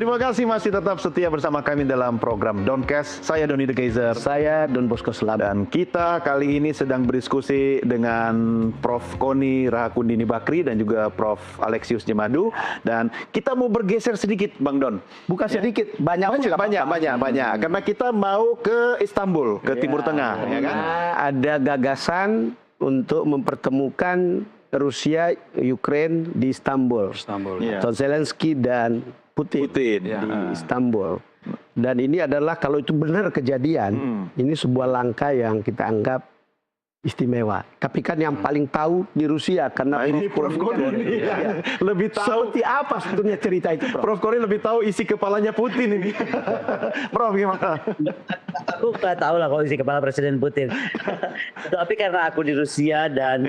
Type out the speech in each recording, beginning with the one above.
Terima kasih masih tetap setia bersama kami dalam program Doncast. Saya Doni The Kaiser. Saya Don Bosco Selam. Dan kita kali ini sedang berdiskusi dengan Prof. Koni Rahakundini Bakri dan juga Prof. Alexius Jemadu. Dan kita mau bergeser sedikit, Bang Don. Bukan sedikit, banyak. Karena kita mau ke Istanbul, ke Timur Tengah, ya kan? Ada gagasan untuk mempertemukan Rusia, Ukraina di Istanbul. Ya. So, Zelensky dan Putin di Istanbul. Dan ini adalah kalau itu benar kejadian, ini sebuah langkah yang kita anggap istimewa. Tapi kan yang paling tahu di Rusia karena ini Prof. Koni lebih tahu seperti apa sebetulnya cerita itu, Prof. Prof. Koni lebih tahu isi kepalanya Putin ini. Prof, gimana? Aku nggak tahu lah kalau isi kepala Presiden Putin. Tapi karena aku di Rusia dan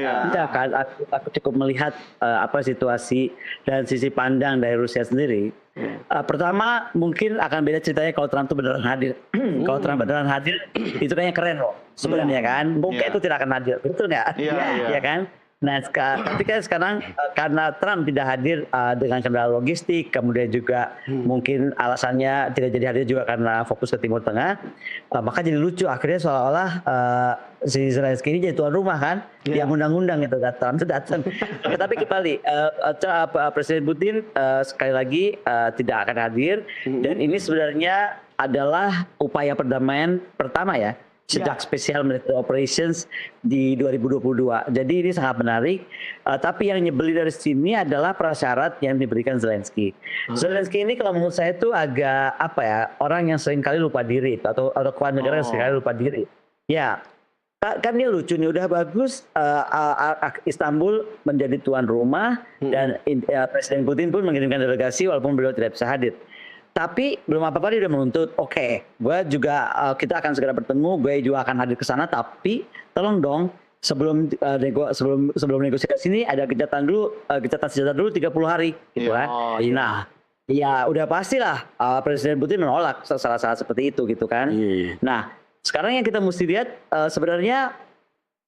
aku cukup melihat apa situasi dan sisi pandang dari Rusia sendiri. Pertama mungkin akan beda ceritanya kalau Trump itu beneran hadir. Kalau Trump beneran hadir itu kayaknya keren loh sebenarnya kan. Mungkin itu tidak akan hadir, betul nggak? Ya kan. Nah, tapi kan sekarang karena Trump tidak hadir dengan kendala logistik, kemudian juga mungkin alasannya tidak jadi hadir juga karena fokus ke Timur Tengah, maka jadi lucu akhirnya seolah-olah si Zelensky ini jadi tuan rumah kan, yang undang-undang itu Trump itu datang. Tapi kembali Presiden Putin sekali lagi tidak akan hadir dan ini sebenarnya adalah upaya perdamaian pertama ya. Sejak Special Military Operations di 2022. Jadi ini sangat menarik. Tapi yang nyebeli dari sini adalah prasyarat yang diberikan Zelensky. Zelensky ini kalau menurut saya itu agak apa ya, orang yang sering kali lupa diri atau kepala negara yang sering kali lupa diri. Ya, kan dia lucu nih, udah bagus Istanbul menjadi tuan rumah dan Presiden Putin pun mengirimkan delegasi walaupun beliau tidak bisa hadir. Tapi belum apa-apa dia udah menuntut, oke, gue juga kita akan segera bertemu, gue juga akan hadir ke sana, tapi tolong dong sebelum negosiasi ini ada gencatan senjata dulu 30 hari, gitu kan? Nah, ya udah pastilah Presiden Putin menolak salah seperti itu, gitu kan? Nah, sekarang yang kita mesti lihat sebenarnya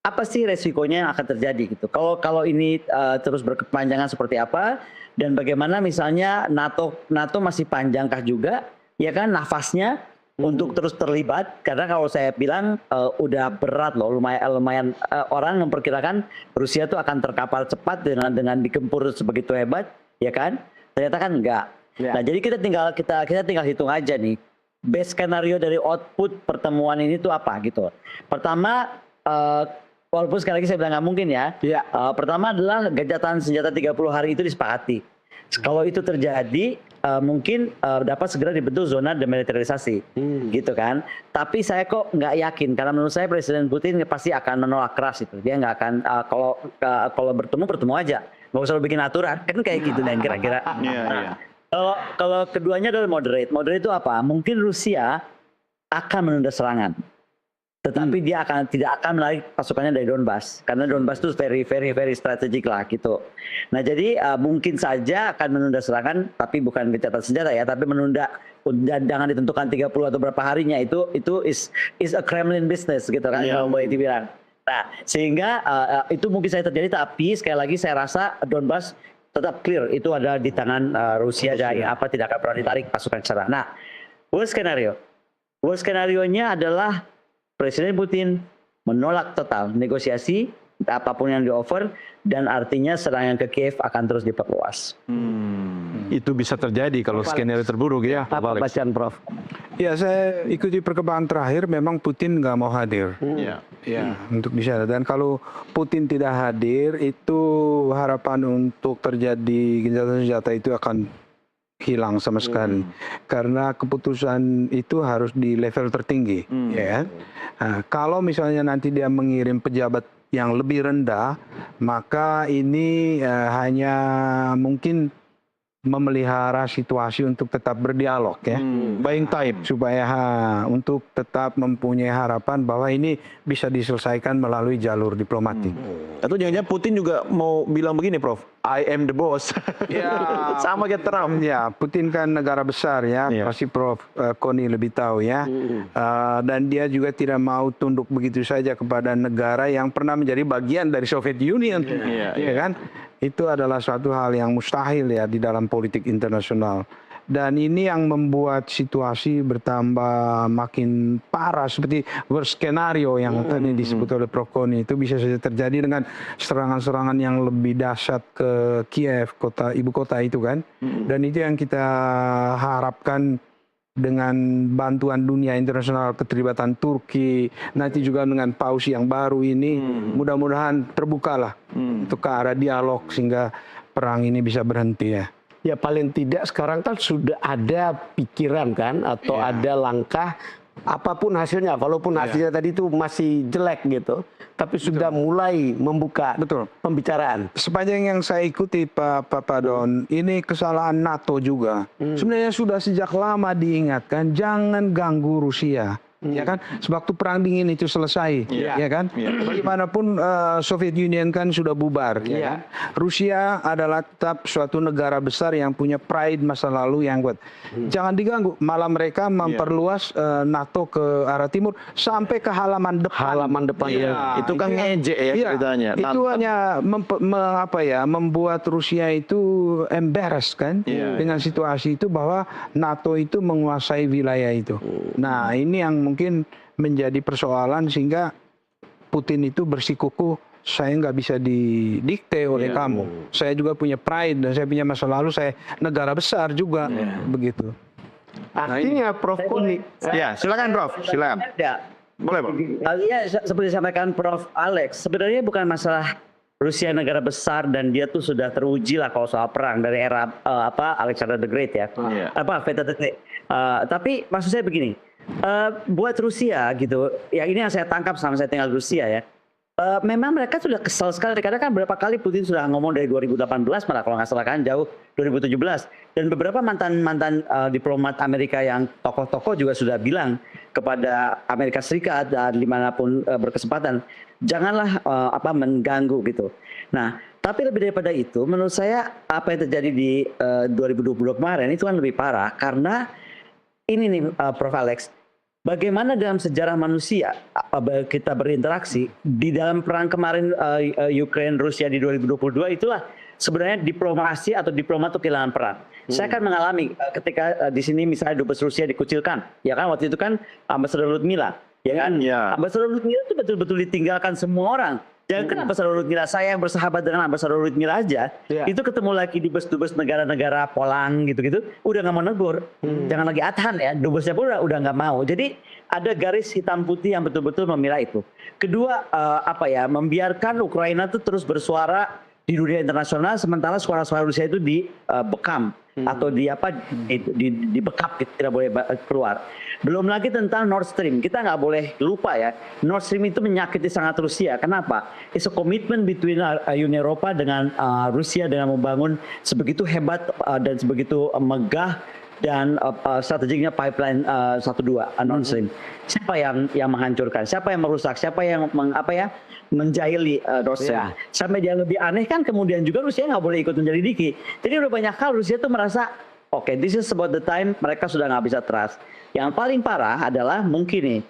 apa sih resikonya yang akan terjadi gitu? Kalau ini terus berkepanjangan seperti apa? Dan bagaimana misalnya NATO masih panjangkah juga, ya kan nafasnya untuk terus terlibat? Karena kalau saya bilang udah berat loh, lumayan orang memperkirakan Rusia tuh akan terkapar cepat dengan digempur sebegitu hebat, ya kan? Ternyata kan enggak. Nah jadi kita tinggal hitung aja nih, best skenario dari output pertemuan ini tuh apa gitu. Pertama, walaupun sekali lagi saya bilang nggak mungkin ya. Pertama adalah gencatan senjata 30 hari itu disepakati. Kalau itu terjadi, mungkin dapat segera dibentuk zona demilitarisasi, gitu kan. Tapi saya kok nggak yakin, karena menurut saya Presiden Putin pasti akan menolak keras itu. Dia nggak akan, kalau bertemu aja, nggak usah bikin aturan, kan kayak gitu dan kira-kira. Kalau keduanya adalah moderate. Moderate itu apa? Mungkin Rusia akan menunda serangan. Tetapi dia tidak akan menarik pasukannya dari Donbas, karena Donbas itu very strategik lah gitu. Nah jadi mungkin saja akan menunda serangan, tapi bukan gencatan senjata ya, tapi menunda dan jangan ditentukan 30 atau berapa harinya, itu is a Kremlin business gitu kan, kalau boleh dibilang. Nah sehingga itu mungkin saja terjadi, tapi sekali lagi saya rasa Donbas tetap clear, itu ada di tangan Rusia dan tidak akan pernah ditarik pasukan secara. Nah worst skenario-nya adalah Presiden Putin menolak total negosiasi apapun yang di-offer, dan artinya serangan ke Kiev akan terus diperluas. Itu bisa terjadi kalau skenario terburuk ya. Apa bacaan Prof? Ya, saya ikuti perkembangan terakhir, memang Putin nggak mau hadir. Untuk di sana. Dan kalau Putin tidak hadir, itu harapan untuk terjadi gencatan senjata itu akan hilang sama sekali, karena keputusan itu harus di level tertinggi, ya. Nah, kalau misalnya nanti dia mengirim pejabat yang lebih rendah, maka ini hanya mungkin memelihara situasi untuk tetap berdialog ya, buying time supaya untuk tetap mempunyai harapan bahwa ini bisa diselesaikan melalui jalur diplomatik. Atau jangan-jangan Putin juga mau bilang begini, Prof, I am the boss. Sama kayak Trump. Ya, Putin kan negara besar ya, pasti Prof. Koni lebih tahu ya. Dan dia juga tidak mau tunduk begitu saja kepada negara yang pernah menjadi bagian dari Soviet Union, ya kan? Itu adalah suatu hal yang mustahil ya di dalam politik internasional. Dan ini yang membuat situasi bertambah makin parah, seperti worst skenario yang tadi disebut oleh Prof. Koni, itu bisa saja terjadi dengan serangan-serangan yang lebih dahsyat ke Kiev, ibu kota itu kan. Dan itu yang kita harapkan dengan bantuan dunia internasional, keterlibatan Turki, nanti juga dengan pausi yang baru ini, mudah-mudahan terbukalah untuk ke arah dialog sehingga perang ini bisa berhenti ya. Ya paling tidak sekarang kan sudah ada pikiran kan, atau ada langkah apapun hasilnya, walaupun hasilnya tadi itu masih jelek gitu, tapi sudah mulai membuka pembicaraan. Sepanjang yang saya ikuti Pak Don, ini kesalahan NATO juga. Sebenarnya sudah sejak lama diingatkan jangan ganggu Rusia. Ya kan, sewaktu perang dingin itu selesai, ya kan. Bagaimanapun Soviet Union kan sudah bubar, ya kan? Rusia adalah tetap suatu negara besar yang punya pride masa lalu yang kuat. Jangan diganggu, malah mereka memperluas NATO ke arah timur sampai ke halaman depan. Itu kan ngejek ya ceritanya. Itu hanya membuat Rusia itu embarrassed kan dengan situasi itu, bahwa NATO itu menguasai wilayah itu. Nah ini yang mungkin menjadi persoalan sehingga Putin itu bersikukuh, saya nggak bisa didikte oleh kamu. Saya juga punya pride dan saya punya masa lalu, saya negara besar juga, begitu. Artinya Prof. Koni. Ya, silakan Prof, silakan. Boleh, Prof. Ya, seperti disampaikan Prof. Alex, sebenarnya bukan masalah Rusia negara besar dan dia tuh sudah teruji lah kalau soal perang dari era Alexander the Great ya, Peter the Great. Tapi maksud saya begini. Buat Rusia gitu, ya ini yang saya tangkap selama saya tinggal di Rusia ya. Memang mereka sudah kesal sekali, karena kan berapa kali Putin sudah ngomong dari 2018 malah kalau nggak salah kan, jauh 2017, dan beberapa mantan diplomat Amerika yang tokoh-tokoh juga sudah bilang kepada Amerika Serikat dan dimanapun berkesempatan, janganlah mengganggu gitu. Nah, tapi lebih daripada itu, menurut saya apa yang terjadi di 2020 kemarin itu kan lebih parah, karena ini nih Prof. Alex, bagaimana dalam sejarah manusia kita berinteraksi di dalam perang kemarin Ukraine Rusia di 2022, itulah sebenarnya diplomasi atau diplomat itu kehilangan peran. Saya kan mengalami ketika di sini misalnya dubes Rusia dikucilkan, ya kan, waktu itu kan Ambasador Ludmila, ya kan, Ambasador Ludmila itu betul-betul ditinggalkan semua orang. Jangan kan Ambasador Ludmila, saya yang bersahabat dengan Ambasador Ludmila aja, itu ketemu lagi dubes-dubes negara-negara Poland gitu-gitu, udah nggak mau negur. Jangan lagi Adhan ya, dubesnya pun udah nggak mau. Jadi ada garis hitam putih yang betul-betul memilah itu. Kedua, membiarkan Ukraina itu terus bersuara di dunia internasional, sementara suara-suara Rusia itu dibekam atau dibekap, tidak boleh keluar. Belum lagi tentang Nord Stream, kita nggak boleh lupa ya, Nord Stream itu menyakiti sangat Rusia. Kenapa? It's a commitment between Uni Eropa dengan Rusia dengan membangun sebegitu hebat dan sebegitu megah dan strateginya pipeline 1-2 Nord Stream. Siapa yang menghancurkan? Siapa yang merusak? Siapa yang menjahili Nord Stream? Sampai dia lebih aneh kan, kemudian juga Rusia nggak boleh ikut menyelidiki. Jadi udah banyak hal Rusia tuh merasa oke, this is about the time mereka sudah nggak bisa trust. Yang paling parah adalah mungkin nih,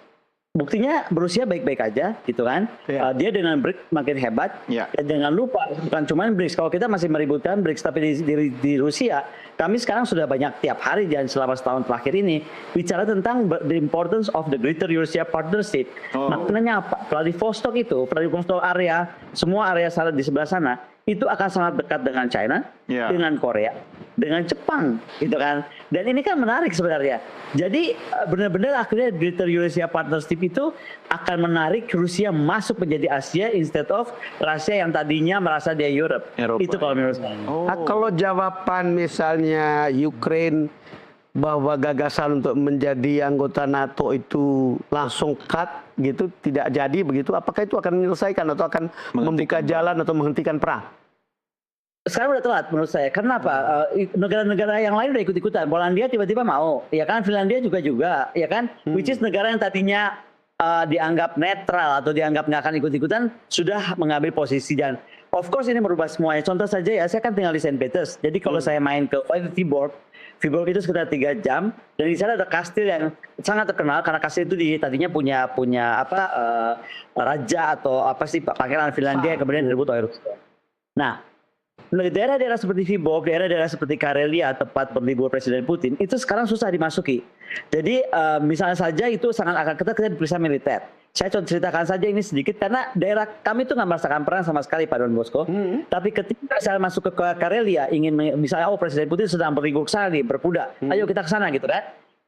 buktinya Rusia baik-baik aja gitu kan. Dia dengan BRICS makin hebat. Dan jangan lupa, bukan cuma BRICS. Kalau kita masih meributkan BRICS, tapi di Rusia, kami sekarang sudah banyak tiap hari dan selama setahun terakhir ini bicara tentang the importance of the Greater Eurasia Partnership. Maknanya apa? Vladivostok area, semua area sana di sebelah sana itu akan sangat dekat dengan China, dengan Korea, dengan Jepang, gitu kan. Dan ini kan menarik sebenarnya. Jadi benar-benar akhirnya Greater Eurasia Partnership itu akan menarik Rusia masuk menjadi Asia instead of Rusia yang tadinya merasa dia Eropa. Itu kalau menurut saya. Kalau jawaban misalnya Ukraine bahwa gagasan untuk menjadi anggota NATO itu langsung cut gitu, tidak jadi begitu, apakah itu akan menyelesaikan atau akan membuka jalan atau menghentikan perang? Sekarang udah telat menurut saya. Kenapa? Negara-negara yang lain udah ikut-ikutan. Polandia tiba-tiba mau, ya kan? Finlandia juga, ya kan? Which is negara yang tadinya dianggap netral atau dianggap nggak akan ikut-ikutan sudah mengambil posisi, dan of course ini merubah semuanya. Contoh saja ya, saya kan tinggal di Saint Peters. Jadi kalau saya main ke Viborg itu sekitar 3 jam, dan di sana ada kastil yang sangat terkenal karena kastil itu tadinya punya raja atau pangeran Finlandia yang kemudian direbut oleh Rusia. Nah, daerah-daerah seperti Vibok, daerah-daerah seperti Karelia, tempat berlibur Presiden Putin, itu sekarang susah dimasuki. Jadi misalnya saja itu sangat akan ketat, kita diperiksa militer. Saya ceritakan saja ini sedikit, karena daerah kami itu nggak merasakan perang sama sekali, Pak Don Bosco. Tapi ketika saya masuk ke Karelia, ingin misalnya, Presiden Putin sedang berlibur ke sana nih, berkuda, ayo kita ke sana gitu kan.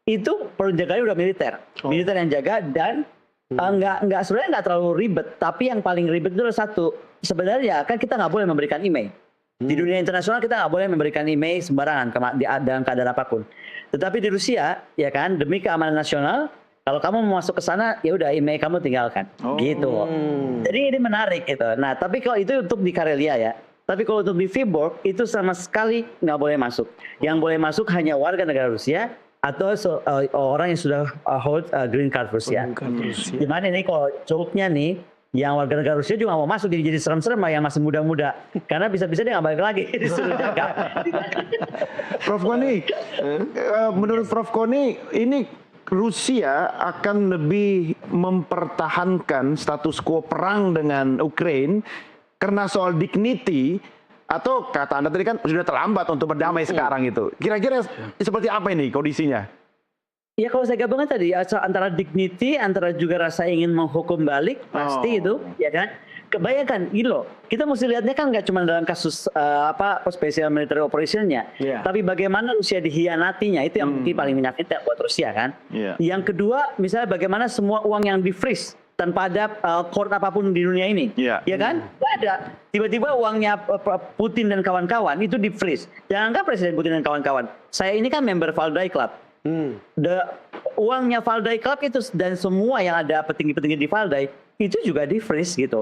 Itu penjaganya udah militer yang jaga, dan nggak sebenarnya nggak terlalu ribet, tapi yang paling ribet itu adalah satu, sebenarnya kan kita nggak boleh memberikan email. Di dunia internasional kita nggak boleh memberikan email sembarangan dalam keadaan apapun. Tetapi di Rusia, ya kan, demi keamanan nasional, kalau kamu mau masuk ke sana, ya udah email kamu tinggalkan, gitu. Jadi ini menarik gitu. Nah, tapi kalau itu untuk di Karelia ya. Tapi kalau untuk di Vyborg itu sama sekali nggak boleh masuk. Yang boleh masuk hanya warga negara Rusia atau orang yang sudah hold green card Rusia. Gimana ini kalau cukupnya nih, yang warga negara Rusia juga mau masuk, jadi serem-serem lah yang masih muda-muda, karena bisa-bisa dia nggak balik lagi disuruh jaga. Prof Koni, menurut Prof Koni, ini Rusia akan lebih mempertahankan status quo perang dengan Ukraine karena soal dignity, atau kata Anda tadi kan sudah terlambat untuk berdamai sekarang itu. Kira-kira seperti apa ini kondisinya? Ya kalau saya gabungkan tadi antara dignity, antara juga rasa ingin menghukum balik, pasti itu, ya kan. Kebayangkan, gitu loh. Kita mesti lihatnya kan nggak cuma dalam kasus special military operation-nya, tapi bagaimana Rusia dihianatinya, itu yang mungkin paling menyakitkan buat Rusia kan. Yang kedua, misalnya bagaimana semua uang yang di-freeze tanpa ada court apapun di dunia ini, ya kan? Nggak ada. Tiba-tiba uangnya Putin dan kawan-kawan itu di-freeze. Jangankan Presiden Putin dan kawan-kawan. Saya ini kan member Valdai Club. Uangnya Valdai Club itu dan semua yang ada petinggi-petinggi di Valdai itu juga di-freeze gitu.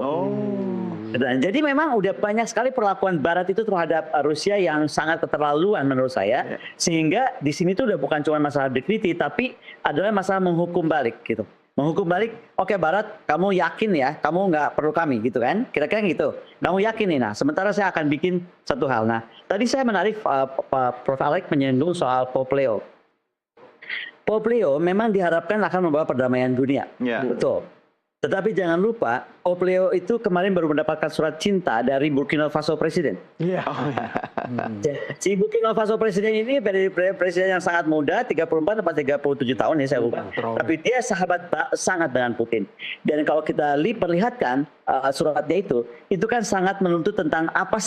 Dan jadi memang udah banyak sekali perlakuan Barat itu terhadap Rusia yang sangat keterlaluan menurut saya, sehingga di sini tuh udah bukan cuma masalah dignity, tapi adalah masalah menghukum balik gitu. Menghukum balik, oke Barat, kamu yakin ya, kamu nggak perlu kami gitu kan? Kira-kira gitu. Kamu yakin nih, nah sementara saya akan bikin satu hal. Nah, tadi saya menarik Prof. Alex menyinggung soal Pope Leo. Pope Leo memang diharapkan akan membawa perdamaian dunia, betul. Tetapi jangan lupa, Pope Leo itu kemarin baru mendapatkan surat cinta dari Burkina Faso Presiden. Si Burkina Faso Presiden ini presiden yang sangat muda, 34 atau 37 tahun ya saya lupa. Tapi dia sahabat sangat dengan Putin. Dan kalau kita perlihatkan suratnya itu kan sangat menuntut tentang apa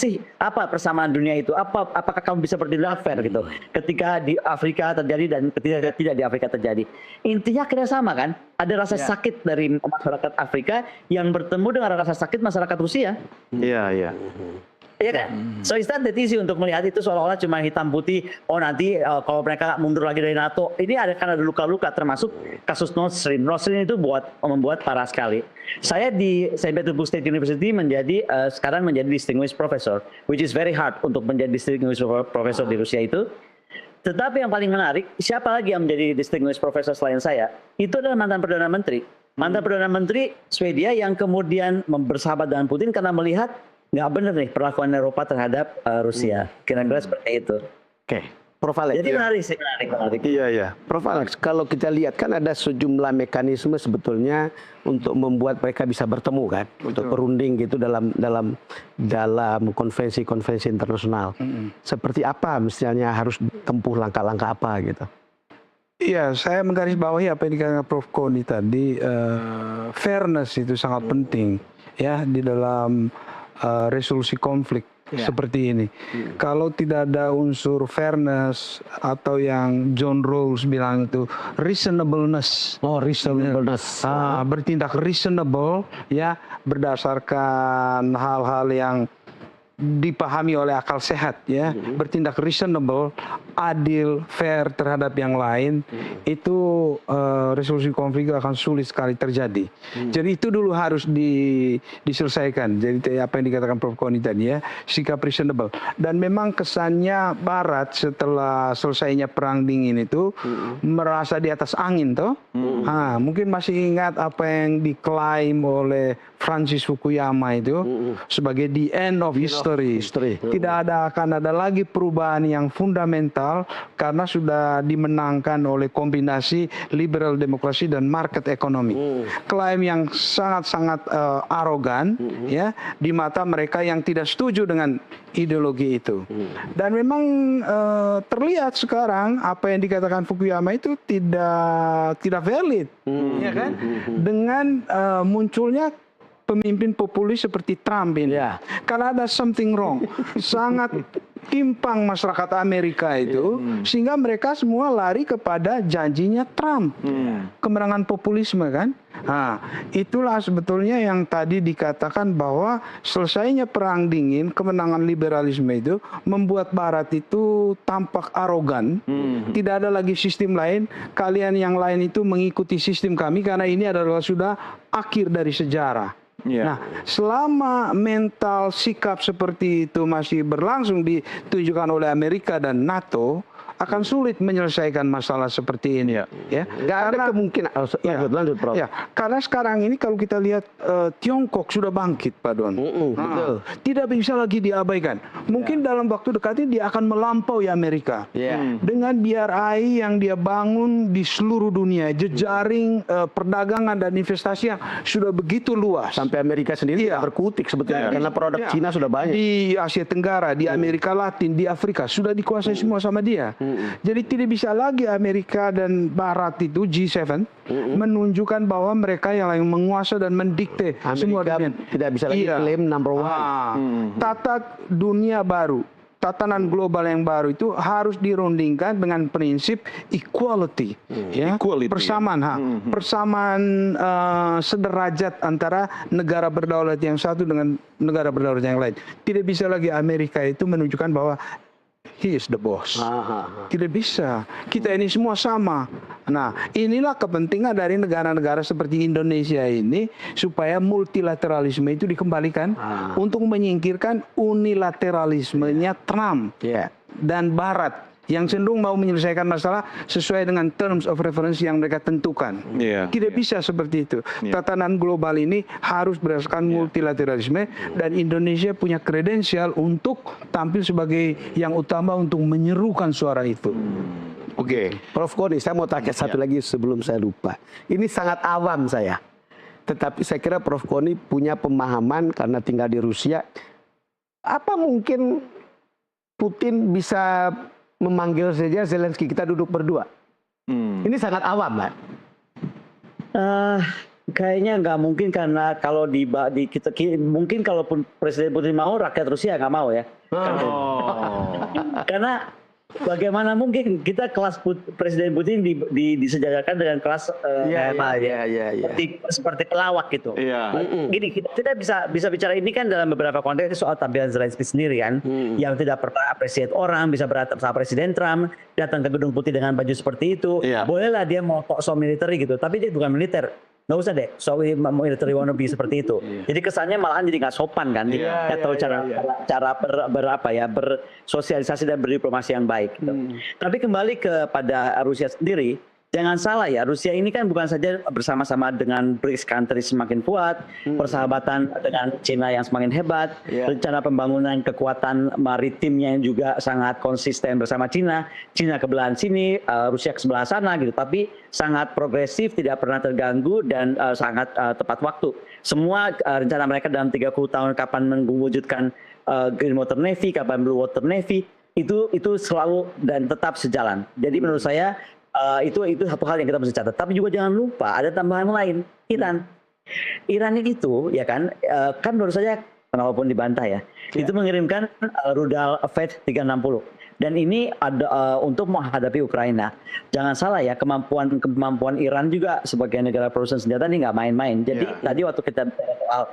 persamaan dunia itu, apakah kamu bisa bertindak fair gitu. Ketika di Afrika terjadi dan ketika tidak di Afrika terjadi. Intinya kira sama kan? Ada rasa sakit dari masyarakat Afrika yang bertemu dengan rasa sakit masyarakat Rusia. Iya kan? So it's not that easy untuk melihat itu seolah-olah cuma hitam putih. Oh nanti kalau mereka mundur lagi dari NATO, ini kan ada luka-luka, termasuk kasus Nord Stream. Nord Stream itu membuat parah sekali. Saya di Saint Petersburg State University sekarang menjadi distinguished professor, which is very hard untuk menjadi distinguished professor di Rusia itu. Tetapi yang paling menarik, siapa lagi yang menjadi distinguished professor selain saya? Itu adalah mantan Perdana Menteri. Mantan Perdana Menteri Swedia yang kemudian bersahabat dengan Putin karena melihat nggak benar nih perlakuan Eropa terhadap Rusia. Kira-kira seperti itu. Oke, Prof. Alex. Jadi menarik sih, menarik. Iya. Prof. Alex, kalau kita lihat kan ada sejumlah mekanisme sebetulnya untuk membuat mereka bisa bertemu kan, untuk berunding gitu dalam konvensi-konvensi internasional. Seperti apa misalnya harus tempuh langkah-langkah apa gitu? Iya, saya menggarisbawahi apa yang dikatakan Prof. Koni tadi, fairness itu sangat penting ya di dalam resolusi konflik seperti ini. Kalau tidak ada unsur fairness atau yang John Rawls bilang itu reasonableness. Bertindak reasonable ya, berdasarkan hal-hal yang dipahami oleh akal sehat ya, bertindak reasonable, adil, fair terhadap yang lain, itu resolusi konflik akan sulit sekali terjadi. Jadi itu dulu harus diselesaikan. Jadi apa yang dikatakan Prof. Koni tadi ya, sikap reasonable. Dan memang kesannya Barat setelah selesainya perang dingin itu merasa di atas angin toh. Mungkin masih ingat apa yang diklaim oleh Francis Fukuyama itu sebagai the end of history. history. Tidak akan ada lagi perubahan yang fundamental karena sudah dimenangkan oleh kombinasi liberal demokrasi dan market economy. Klaim yang sangat-sangat arogan ya di mata mereka yang tidak setuju dengan ideologi itu. Dan memang terlihat sekarang apa yang dikatakan Fukuyama itu tidak valid, ya kan? Dengan munculnya pemimpin populis seperti Trump ini. Karena ada something wrong. Sangat timpang masyarakat Amerika itu sehingga mereka semua lari kepada janjinya Trump. Kemenangan populisme kan? Nah, itulah sebetulnya yang tadi dikatakan bahwa selesainya perang dingin, kemenangan liberalisme itu membuat Barat itu tampak arogan. Tidak ada lagi sistem lain, kalian yang lain itu mengikuti sistem kami karena ini adalah sudah akhir dari sejarah. Nah, selama mental sikap seperti itu masih berlangsung ditunjukkan oleh Amerika dan NATO, akan sulit menyelesaikan masalah seperti ini. Ya, nggak ada kemungkinan. Lanjut, Prof. Ya, karena sekarang ini kalau kita lihat Tiongkok sudah bangkit, Pak Don. Betul. Tidak bisa lagi diabaikan. Mungkin dalam waktu dekat ini dia akan melampaui Amerika. Dengan BRI yang dia bangun di seluruh dunia, jejaring perdagangan dan investasi yang sudah begitu luas. Sampai Amerika sendiri berkutik sebetulnya karena produk Cina sudah banyak. Di Asia Tenggara, di Amerika Latin, di Afrika sudah dikuasai semua sama dia. Jadi tidak bisa lagi Amerika dan Barat itu G7 menunjukkan bahwa mereka yang menguasai dan mendikte semua dunia. Tidak bisa lagi klaim number one. Tata dunia baru, tatanan global yang baru itu harus dirundingkan dengan prinsip equality, persamaan sederajat antara negara berdaulat yang satu dengan negara berdaulat yang lain. Tidak bisa lagi Amerika itu menunjukkan bahwa he is the boss. Tidak bisa. Kita ini semua sama. Nah, inilah kepentingan dari negara-negara seperti Indonesia ini supaya multilateralisme itu dikembalikan untuk menyingkirkan unilateralismenya Trump dan Barat yang cenderung mau menyelesaikan masalah sesuai dengan terms of reference yang mereka tentukan. Tidak bisa seperti itu. Tatanan global ini harus berdasarkan multilateralisme dan Indonesia punya kredensial untuk tampil sebagai yang utama untuk menyerukan suara itu. Oke, Prof Koni, saya mau tanya satu lagi sebelum saya lupa. Ini sangat awam saya. Tetapi saya kira Prof Koni punya pemahaman karena tinggal di Rusia. Apa mungkin Putin bisa memanggil saja Zelensky, kita duduk berdua? Ini sangat awam, Pak. Kayaknya nggak mungkin karena kalau kita mungkin kalaupun Presiden Putin mau, rakyat Rusia nggak mau ya. Karena bagaimana mungkin kita kelas Presiden Putin disejajarkan dengan kelas seperti pelawak gitu. Gini, kita tidak bisa bicara ini kan dalam beberapa konteks soal tampilan Zelensky sendiri kan, yang tidak pernah appreciate orang, bisa berantem sama Presiden Trump, datang ke Gedung Putih dengan baju seperti itu, bolehlah dia mau so military gitu, tapi dia bukan militer. Nggak usah deh, so military wannabe seperti itu. Jadi kesannya malahan jadi nggak sopan kan, atau cara bersosialisasi dan berdiplomasi yang baik. Gitu. Tapi kembali kepada Rusia sendiri, jangan salah ya, Rusia ini kan bukan saja bersama-sama dengan BRICS country semakin kuat, persahabatan dengan Cina yang semakin hebat, rencana pembangunan kekuatan maritimnya yang juga sangat konsisten bersama Cina, Cina ke belahan sini, Rusia ke sebelah sana gitu, tapi sangat progresif, tidak pernah terganggu dan sangat tepat waktu. Semua rencana mereka dalam 30 tahun kapan mewujudkan Green Water Navy, kapan Blue Water Navy, itu selalu dan tetap sejalan. Jadi menurut saya itu satu hal yang kita mesti catat. Tapi juga jangan lupa ada tambahan lain, Iran itu ya kan baru saja walaupun dibantah ya, itu mengirimkan rudal Fed 360 dan ini ada untuk menghadapi Ukraina. Jangan salah ya, kemampuan Iran juga sebagai negara produsen senjata ini nggak main-main. Jadi tadi waktu kita soal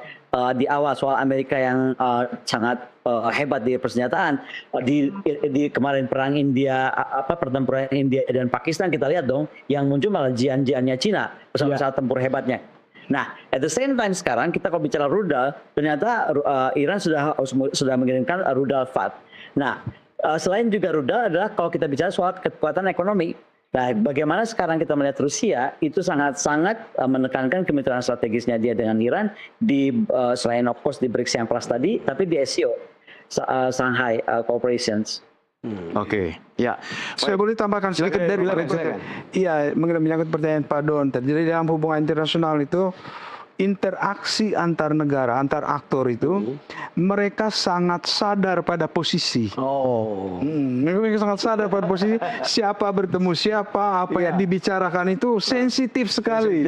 di awal soal Amerika yang sangat hebat di persenjataan, di kemarin perang India, pertempuran India dan Pakistan, kita lihat dong yang muncul malah jian-jiannya Cina bersama pesawat tempur hebatnya. Nah, at the same time sekarang kita kalau bicara rudal, ternyata Iran sudah mengirimkan rudal THAAD. Nah, selain juga rudal adalah kalau kita bicara soal kekuatan ekonomi. Nah, bagaimana sekarang kita melihat Rusia itu sangat-sangat menekankan kemitraan strategisnya dia dengan Iran di selain of course di BRICS yang plus tadi, tapi di SCO. Shanghai Cooperations. Oke, ya. Saya boleh tambahkan sedikit dari Iya, menyangkut pertanyaan Pak Don. Jadi dalam hubungan internasional itu interaksi antar negara, antar aktor itu mereka sangat sadar pada posisi. Mereka sangat sadar pada posisi siapa bertemu siapa, apa yang dibicarakan itu sensitif sekali.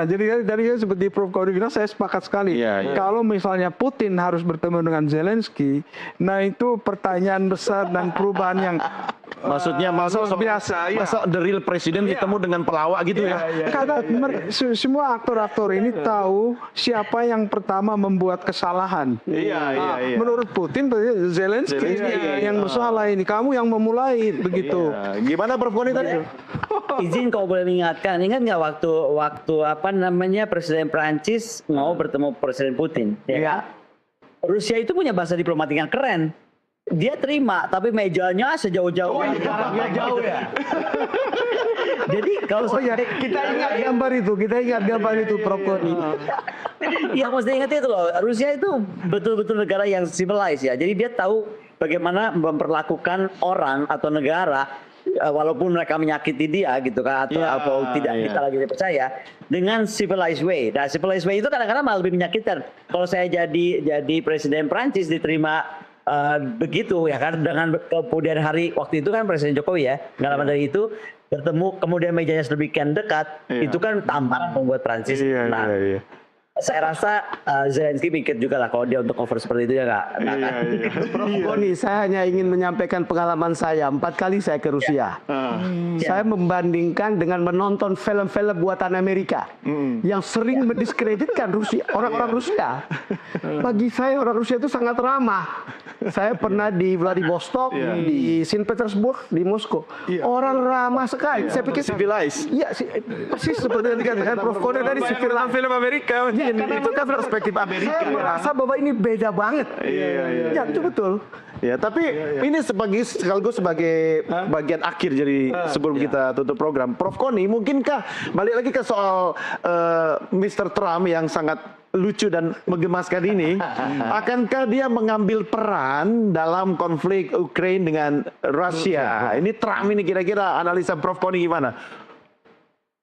Jadi tadi seperti Prof. Kaudi bilang, saya sepakat sekali. Kalau misalnya Putin harus bertemu dengan Zelensky, nah itu pertanyaan besar dan perubahan yang Maksudnya biasa. Masa the real presiden ketemu dengan pelawak gitu ya? Karena semua aktor-aktor ini tahu siapa yang pertama membuat kesalahan. Menurut Putin, Zelensky yang bersalah ini. Kamu yang memulai begitu. Gimana Prof. Koni tadi? Izin kalau boleh mengingatkan, ingat nggak waktu apa namanya Presiden Prancis mau bertemu Presiden Putin? Ya. Rusia itu punya bahasa diplomatik yang keren. Dia terima, tapi mejanya sejauh-jauh. Jaraknya jauh ya. Jadi kalau Kita ingat gambar itu Prof. Koni. yang mesti ingat itu loh, Rusia itu betul-betul negara yang civilized ya. Jadi dia tahu bagaimana memperlakukan orang atau negara walaupun mereka menyakiti dia gitu kan atau tidak kita lagi percaya dengan civilized way. Nah, civilized way itu kadang-kadang malah lebih menyakitkan. Kalau saya jadi presiden Prancis diterima begitu ya kan, dengan kemudian hari waktu itu kan Presiden Jokowi ya, nggak lama dari itu bertemu kemudian mejanya sedemikian dekat, itu kan tamparan membuat Prancis. Saya rasa Zelensky mikir juga lah kalau dia untuk cover seperti itu ya nggak kan. Prof. Koni, saya hanya ingin menyampaikan pengalaman saya. 4 kali saya ke Rusia. Saya membandingkan dengan menonton film-film buatan Amerika yang sering mendiskreditkan Rusia, orang-orang Rusia. Bagi saya orang Rusia itu sangat ramah. Saya pernah di Vladivostok, di Saint Petersburg, di Moskow. Orang ramah sekali. Saya pikir civilized. Iya, persis seperti yang dikatakan Prof. Koni dari film Amerika. Itu kan perspektif Amerika. Saya merasa bahwa ini beda banget. Ya, itu betul. Ya, tapi ini sekaligus sebagai bagian akhir jadi sebelum kita tutup program. Prof. Koni, mungkinkah balik lagi ke soal Mr. Trump yang sangat lucu dan menggemaskan ini, akankah dia mengambil peran dalam konflik Ukraina dengan Rusia? Ini Trump ini kira-kira analisa Prof. Koni gimana?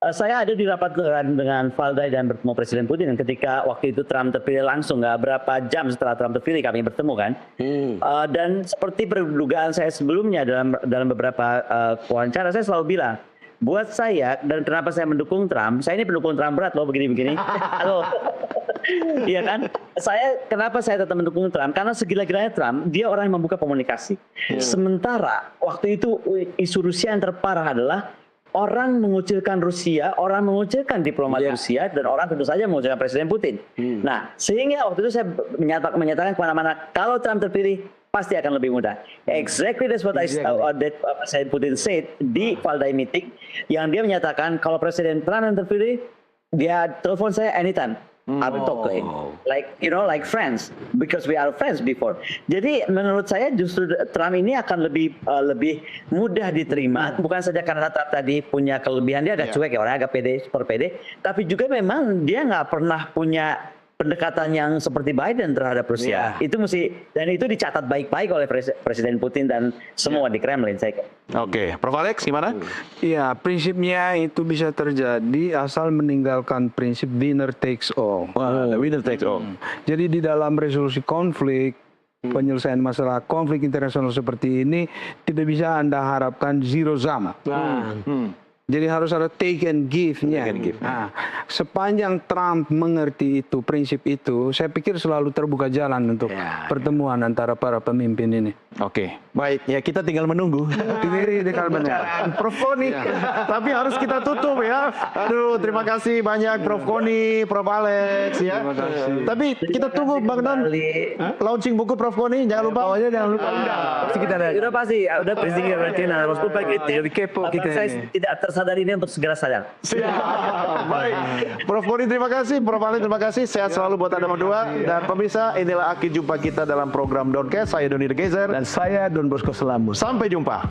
Saya ada di rapat dengan Valdai dan bertemu Presiden Putin ketika waktu itu Trump terpilih langsung, nggak berapa jam setelah Trump terpilih kami bertemu kan. Dan seperti perdugaan saya sebelumnya dalam beberapa wawancara saya selalu bilang, buat saya dan kenapa saya mendukung Trump, saya ini pendukung Trump berat loh begini-begini. Halo. Iya kan? Kenapa saya tetap mendukung Trump? Karena segila-gilanya Trump, dia orang yang membuka komunikasi. Sementara waktu itu isu Rusia yang terparah adalah orang mengucilkan Rusia, orang mengucilkan diplomat Rusia, dan orang tentu saja mengucilkan Presiden Putin. Nah, sehingga waktu itu saya menyatakan kemana-mana, kalau Trump terpilih, pasti akan lebih mudah. Exactly that's what Presiden Putin said di Valdai meeting, yang dia menyatakan kalau Presiden Trump yang terpilih, dia telepon saya anytime. I will talk to him, like friends, because we are friends before. Jadi menurut saya justru Trump ini akan lebih mudah diterima, bukan saja karena Trump tadi punya kelebihan, dia agak cuek ya, orangnya agak pede, super pede, tapi juga memang dia nggak pernah punya pendekatan yang seperti Biden terhadap Rusia. Itu dan itu dicatat baik-baik oleh Presiden Putin dan semua di Kremlin. Oke, Prof. Alex gimana? Iya, prinsipnya itu bisa terjadi asal meninggalkan prinsip winner takes all. Winner takes all. Jadi di dalam resolusi konflik, penyelesaian masalah konflik internasional seperti ini tidak bisa Anda harapkan zero sum. Jadi harus ada take and give-nya. Nah, sepanjang Trump mengerti itu, prinsip itu, saya pikir selalu terbuka jalan untuk pertemuan antara para pemimpin ini. Oke, baik. Ya kita tinggal menunggu. Prof. Koni. Tapi harus kita tutup ya. Aduh, terima kasih banyak Prof. Koni, Prof. Alex ya. Terima kasih. Tapi kita tunggu Bang Don. Launching buku Prof. Koni, jangan lupa. Jangan lupa. Udah pasti, udah presiden Argentina harus lupa gitu. Saya tidak tersadari ini untuk segera sadar. Baik. Prof. Koni terima kasih, Prof. Alex terima kasih. Sehat selalu buat Anda berdua. Dan pemirsa, inilah akhir jumpa kita dalam program Doncast. Saya Doni De Keyser. Dan saya Don Bosco Selamus. Sampai jumpa.